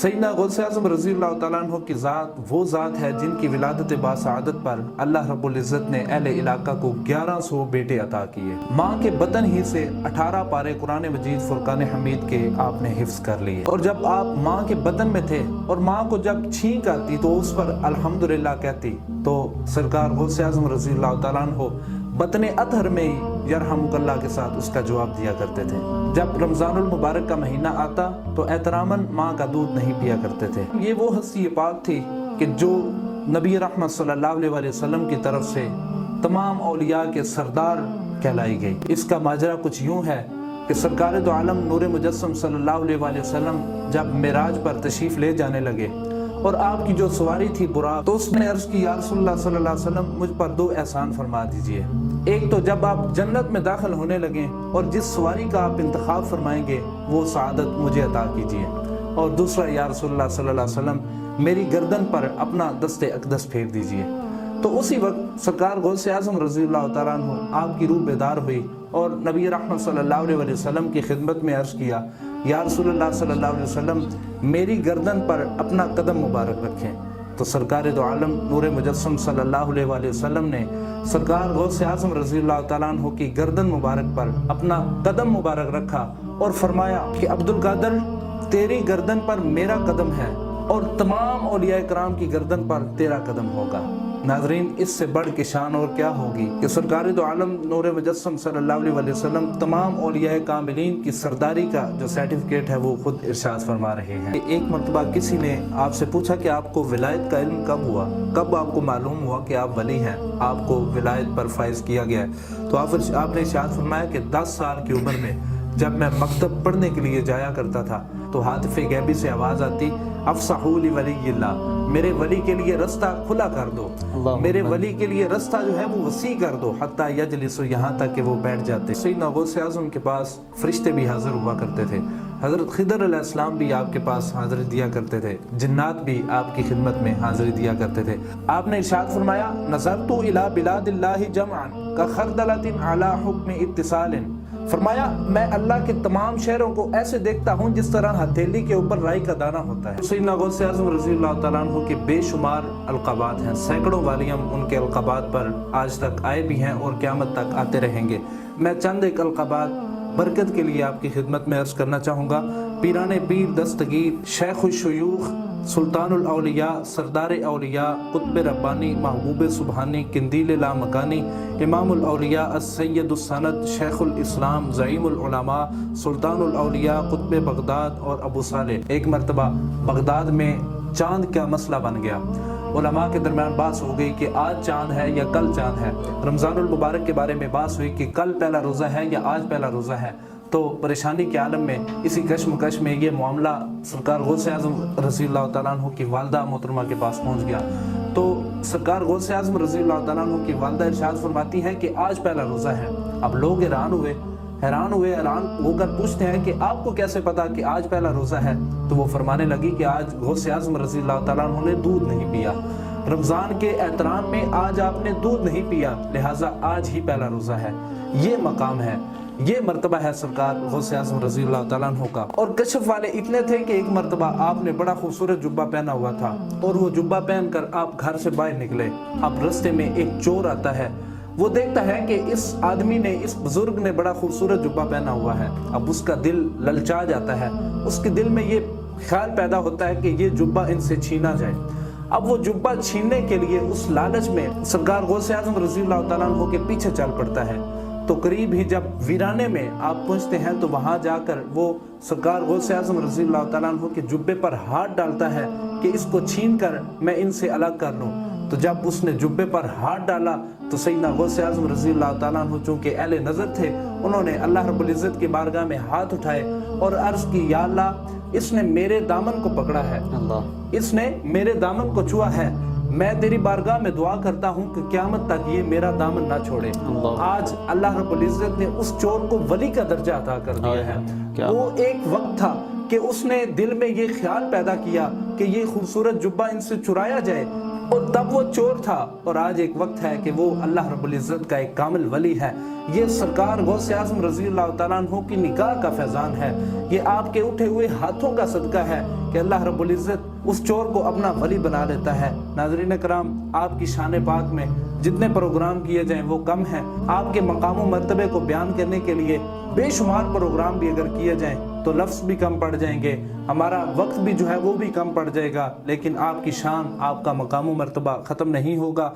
سیدنا غوث اعظم رضی اللہ تعالیٰ عنہ کی ذات وہ ذات ہے جن کی ولادت باسعادت پر اللہ رب العزت نے اہل علاقہ کو 1100 بیٹے عطا کیے۔ ماں کے بطن ہی سے 18 پارے قرآن مجید فرقان حمید کے آپ نے حفظ کر لیے، اور جب آپ ماں کے بطن میں تھے اور ماں کو جب چھینک آتی تو اس پر الحمدللہ کہتی، تو سرکار غوث اعظم رضی اللہ تعالیٰ عنہ بطن اطہر میں ہی یرحمک اللہ کے ساتھ اس کا جواب دیا کرتے تھے۔ جب رمضان المبارک کا مہینہ آتا تو احتراماً ماں کا دودھ نہیں پیا کرتے تھے۔ یہ وہ ہستی پاک تھی کہ جو نبی رحمت صلی اللہ علیہ وسلم کی طرف سے تمام اولیاء کے سردار کہلائی گئی۔ اس کا ماجرا کچھ یوں ہے کہ سرکار دو عالم نور مجسم صلی اللہ علیہ وسلم جب معراج پر تشریف لے جانے لگے اور آپ کی جو سواری تھی براق، تو اس نے عرض کی یا رسول اللہ صلی اللہ علیہ وسلم مجھ پر 2 احسان فرما دیجئے۔ ایک تو جب آپ جنت میں داخل ہونے لگیں اور جس سواری کا آپ انتخاب فرمائیں گے وہ سعادت مجھے عطا کیجئے، اور دوسرا یا رسول اللہ صلی اللہ علیہ وسلم میری گردن پر اپنا دست اقدس پھیر دیجئے۔ تو اسی وقت سرکار غوث اعظم رضی اللہ تعالیٰ عنہ آپ کی روح بیدار ہوئی اور نبی رحمت صلی اللہ علیہ وسلم کی خدمت میں عرض کیا یا رسول اللہ صلی اللہ علیہ وسلم میری گردن پر اپنا قدم مبارک رکھیں۔ تو سرکار دو عالم نور مجسم صلی اللہ علیہ وسلم نے سرکار غوث اعظم رضی اللہ تعالیٰ عنہ کی گردن مبارک پر اپنا قدم مبارک رکھا اور فرمایا کہ عبد القادر تیری گردن پر میرا قدم ہے اور تمام اولیاء کرام کی گردن پر تیرا قدم ہوگا۔ ناظرین، اس سے بڑھ کے شان اور کیا ہوگی کہ سرکار دو عالم نور مجسم صلی اللہ علیہ وسلم تمام اولیاء کاملین کی سرداری کا جو سرٹیفکیٹ ہے وہ خود ارشاد فرما رہے ہیں۔ ایک مرتبہ کسی نے آپ سے پوچھا کہ آپ کو ولایت کا علم کب ہوا، کب آپ کو معلوم ہوا کہ آپ ولی ہیں، آپ کو ولایت پر فائز کیا گیا ہے؟ تو آپ نے ارشاد فرمایا کہ 10 سال کی عمر میں جب میں مکتب پڑھنے کے لیے جایا کرتا تھا تو ہاتف غیبی سے آواز آتی افصحوا لولی اللہ، میرے ولی کے لیے رستہ کھلا کر دو، میرے ولی کے لیے رستہ جو ہے وہ وسیع کر دو، حتیٰ یجلسوا، یہاں تک کہ وہ بیٹھ جاتے۔ سیدنا غوث اعظم کے پاس فرشتے بھی حاضر ہوا کرتے تھے، حضرت خضر علیہ السلام بھی آپ کے پاس حاضری دیا کرتے تھے، جنات بھی آپ کی خدمت میں حاضری دیا کرتے تھے۔ آپ نے ارشاد فرمایا نظرت الی بلاد اللہ جمعا کخردلۃ علی حکم اتصال، فرمایا میں اللہ کے تمام شہروں کو ایسے دیکھتا ہوں جس طرح ہتھیلی کے اوپر رائی کا دانہ ہوتا ہے۔ سیدنا غوث اعظم رضی اللہ تعالیٰ عنہ کے بے شمار القابات ہیں، سینکڑوں والیاں ان کے القابات پر آج تک آئے بھی ہیں اور قیامت تک آتے رہیں گے۔ میں چند ایک القابات برکت کے لیے آپ کی خدمت میں عرض کرنا چاہوں گا۔ پیران پیر دستگیر، شیخ الشیوخ، سلطان الاولیاء، سردار اولیاء، قطب ربانی، محبوب سبحانی، قندیل لامکانی، امام الاولیاء، السید السند، شیخ الاسلام، زعیم العلماء، سلطان الاولیاء، قطب بغداد اور ابو صالح۔ ایک مرتبہ بغداد میں چاند کا مسئلہ بن گیا، علماء کے درمیان بحث ہو گئی کہ آج چاند ہے یا کل چاند ہے۔ رمضان المبارک کے بارے میں بحث ہوئی کہ کل پہلا روزہ ہے یا آج پہلا روزہ ہے۔ تو پریشانی کے عالم میں اسی کشمکش میں یہ معاملہ سرکار غوث اعظم رضی اللہ تعالیٰ عنہ کی والدہ محترمہ کے پاس پہنچ گیا۔ تو سرکار غوث اعظم رضی اللہ تعالیٰ عنہ کی والدہ ارشاد فرماتی ہے کہ آج پہلا روزہ ہے۔ اب لوگ حیران ہو کر پوچھتے ہیں کہ آپ کو کیسے پتا کہ آج پہلا روزہ ہے؟ تو وہ فرمانے لگی کہ آج غوث اعظم رضی اللہ تعالیٰ عنہ نے دودھ نہیں پیا، رمضان کے احترام میں آج آپ نے دودھ نہیں پیا، لہٰذا آج ہی پہلا روزہ ہے۔ یہ مقام ہے، یہ مرتبہ ہے سرکار غوث اعظم رضی اللہ تعالیٰ عنہ کا۔ اور کشف والے اتنے تھے کہ ایک مرتبہ آپ نے بڑا خوبصورت جبہ پہنا ہوا تھا اور وہ جبہ پہن کر آپ گھر سے باہر نکلے۔ اب رستے میں ایک چور آتا ہے، وہ دیکھتا ہے کہ اس آدمی نے، اس بزرگ نے بڑا خوبصورت جبہ پہنا ہوا ہے۔ اب اس کا دل للچا جاتا ہے، اس کے دل میں یہ خیال پیدا ہوتا ہے کہ یہ جبہ ان سے چھینا جائے۔ اب وہ جبہ چھیننے کے لیے اس لالچ میں سرکار غوث اعظم رضی اللہ تعالیٰ عنہ کے پیچھے چل پڑتا ہے۔ تو قریب ہی جب ویرانے میں آپ پہنچتے ہیں تو وہاں جا کر وہ سرکار غوث اعظم رضی اللہ تعالیٰ عنہ کے جبے پر ہاتھ ڈالتا ہے کہ اس کو چھین کر میں ان سے الگ کر لوں۔ تو جب اس نے جبے پر ہاتھ ڈالا تو سیدنا غوث اعظم رضی اللہ تعالیٰ عنہ چونکہ اہل نظر تھے، انہوں نے اللہ رب العزت کی بارگاہ میں ہاتھ اٹھائے اور عرض کی یا اللہ اس نے میرے دامن کو پکڑا ہے، اس نے میرے دامن کو چھوا ہے، میں تیری بارگاہ میں دعا کرتا ہوں کہ قیامت تک یہ میرا دامن نہ چھوڑے۔ آج اللہ رب العزت نے اس چور کو ولی کا درجہ عطا کر دیا ہے۔ وہ ایک وقت تھا کہ اس نے دل میں یہ خیال پیدا کیا کہ یہ خوبصورت جبہ ان سے چرایا جائے، اور تب وہ چور تھا اور آج ایک وقت ہے کہ وہ اللہ رب العزت کا ایک کامل ولی ہے۔ یہ سرکار غوث اعظم رضی اللہ تعالیٰ عنہ کی نگاہ کا فیضان ہے، یہ آپ کے اٹھے ہوئے ہاتھوں کا صدقہ ہے کہ اللہ رب العزت اس چور کو اپنا ولی بنا لیتا ہے۔ ناظرین کرام، آپ کی شان پاک میں جتنے پروگرام کیے جائیں وہ کم ہیں۔ آپ کے مقام و مرتبے کو بیان کرنے کے لیے بے شمار پروگرام بھی اگر کیے جائیں تو لفظ بھی کم پڑ جائیں گے، ہمارا وقت بھی جو ہے وہ بھی کم پڑ جائے گا، لیکن آپ کی شان، آپ کا مقام و مرتبہ ختم نہیں ہوگا۔